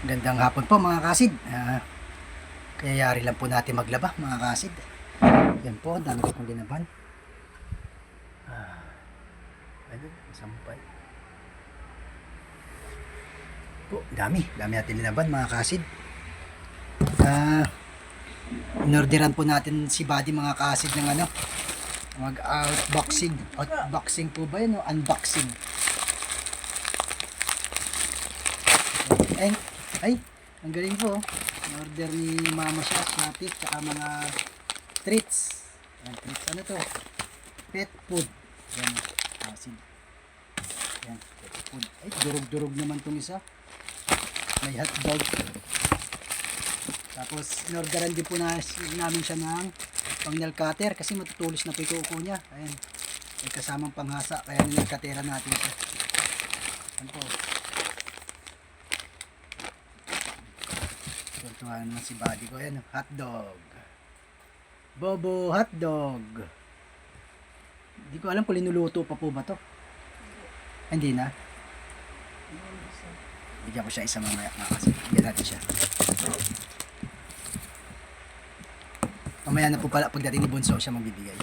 Gandang hapon po mga kasid. Kayayari lang po natin maglaba mga kasid. Yan po, ang dami ko pong linaban. Ayun, sampay. Po, dami natin linaban mga kasid. Inorderan po natin si Buddy mga kasid ng ano, mag-outboxing. Outboxing po ba yun o unboxing? Ay, ang galing po. Order ni mama siya, Shopee, tsaka mga treats. Ayan, treats. Ano to? Pet food. Ayan, asin. Ayan, pet food. Ay, durog-durog naman tong isa. May hotdog. Tapos, inorderan din po namin siya ng pang nail cutter kasi matutulis na po yung kuko niya. Ayan, may kasamang panghasa. Kaya nilkatera natin siya. Ayan po. Tuntuhan naman si Buddy ko. Ayan, hotdog. Bobo hotdog. Hindi ko alam kung linuluto pa po ba to. Hindi na. Bigyan ko siya isa mamaya. Kasi bigyan natin siya. Mamaya na po pala pagdating ni Bunso siya magbibigay.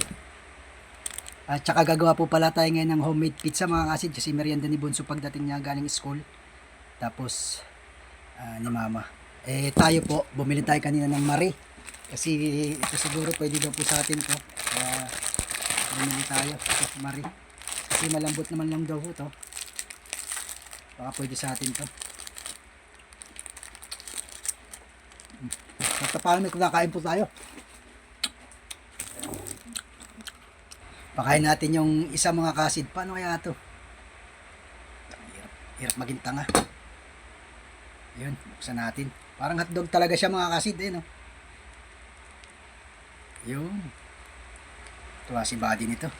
At saka gagawa po pala tayo ngayon ng homemade pizza mga kasid. Kasi merienda ni Bunso pagdating niya galing school. Tapos ni Mama. Tayo po, bumili tayo kanina ng Marie. Kasi ito siguro pwede daw po sa atin to. Kaya bumili tayo ng Marie. Kasi malambot naman lang daw po to. Baka pwede sa atin to. Basta paano may kakain po tayo. Pakain natin yung isa mga kasid. Paano kaya to? Hirap maging tanga. Yun, buksan natin. Parang hotdog talaga siya mga kasid no? Yun. Tuwa si Buddy nito.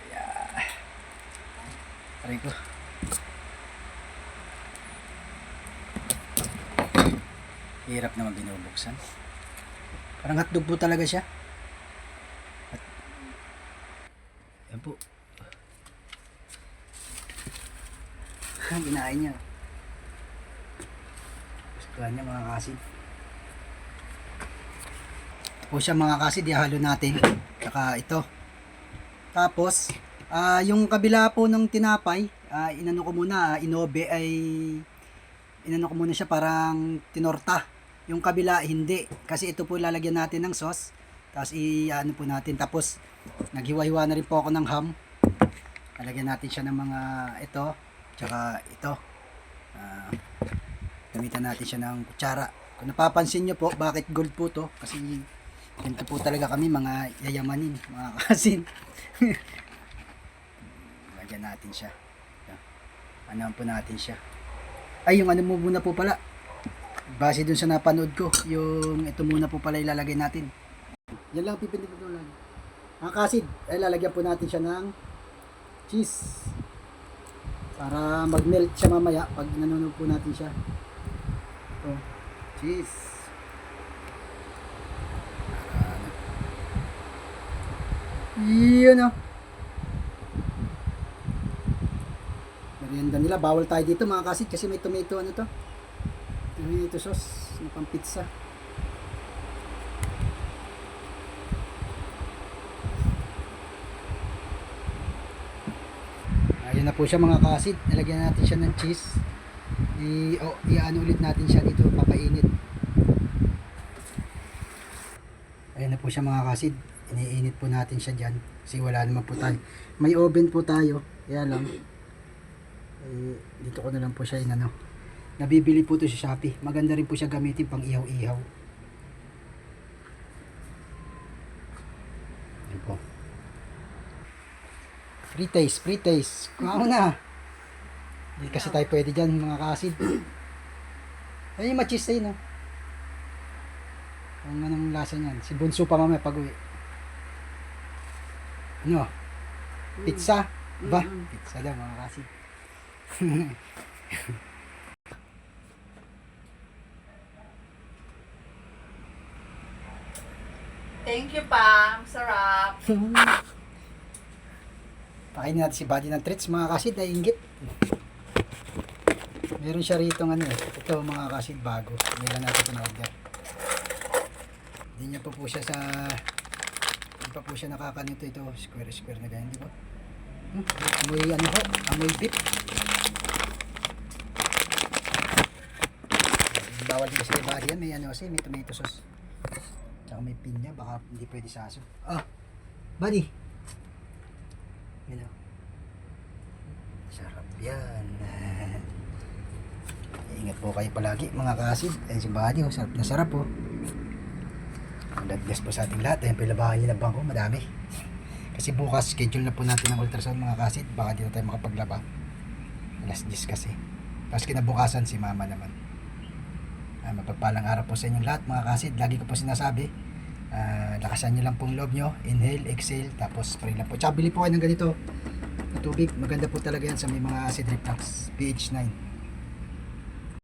Yeah. Aray ko. Hirap naman binubuksan. Parang hotdog po talaga siya. Yan po. Ginain niya. Gusto niya mga kasid. Po siya mga kasid, ihalo natin. Saka ito. Tapos, yung kabila po ng tinapay, inano ko muna, inobe ay inano ko muna siya parang tinorta. Yung kabila hindi, kasi ito po lalagyan natin ng sauce. Tapos i-ano po natin. Tapos naghiwa-hiwa na rin po ako ng ham. Lalagyan natin siya ng mga ito, tsaka ito. Gamitan natin siya ng kutsara. Kung napapansin nyo po, bakit gold po to? Kasi ganito po talaga kami, mga yayamanin, mga kasin. Lagyan natin siya. Ano po natin siya. Ay, yung ano mo muna po pala. Base dun sa napanood ko, yung ito muna po pala ilalagay natin. Yan lang pipindin ko lang. Mga kasid, ay lalagyan po natin siya ng cheese. Para mag-melt siya mamaya pag nanonood po natin siya. Ito, cheese. Yun o. Merienda nila. Bawal tayo dito mga kasid kasi may tomato ano to. Tomato sauce na pang pizza. Ayan na po siya mga kasid. Nalagyan natin siya ng cheese. I-ano ulit natin siya dito. Papainit. Ayan na po siya mga kasid. Iniinit po natin siya dyan. Kasi wala naman po tayo. May oven po tayo. Kaya lang. Dito ko na lang po siya inano. Nabibili po ito sa Shopee. Maganda rin po siya gamitin pang ihaw-ihaw. Ayan po. Free taste. Kumain na. Hindi kasi tayo pwede dyan mga kasid. Ayun yung machis tayo no. Kung anong lasa niyan. Si Bunso pa mamaya pag uwi. Ano? Pizza? Ba? Pizza daw mga kasid. Thank you, Pam. Sarap. Pakainin natin si Buddy ng treats mga kasid. Ay inggit. Meron siya rito ano eh. Ito mga kasid bago. Hindi lang natin pina-order. Hindi niya pa po siya sa... Hindi pa po siya nakakanito ito. Square na ganyan. Di ba? Amoy ano ho? Amoy beef. Bawal din kasi kay Buddy yan. May ano kasi. May tomato sauce. Tsaka may pinya. Baka hindi pwede sa aso. Ah! Buddy! Yan o. Sarap yan. Ingat po kayo palagi mga kasid. Ayun si Buddy, oh, sarap na sarap po. God bless po sa ating lahat. Ayun po yung labahan niya ng bangko, madami. Kasi bukas schedule na po natin ang ultrasound mga kasid. Baka di na tayo makapaglaba. Alas 10 kasi. Tapos kinabukasan si mama naman. Mapagpalang araw po sa inyong lahat mga kasid. Lagi ko po sinasabi, lakasan nyo lang pong loob nyo. Inhale, exhale, tapos spray lang po. Tsaka bili po kayo ng ganito na tubig. Maganda po talaga yan sa may mga acid reflux. pH 9.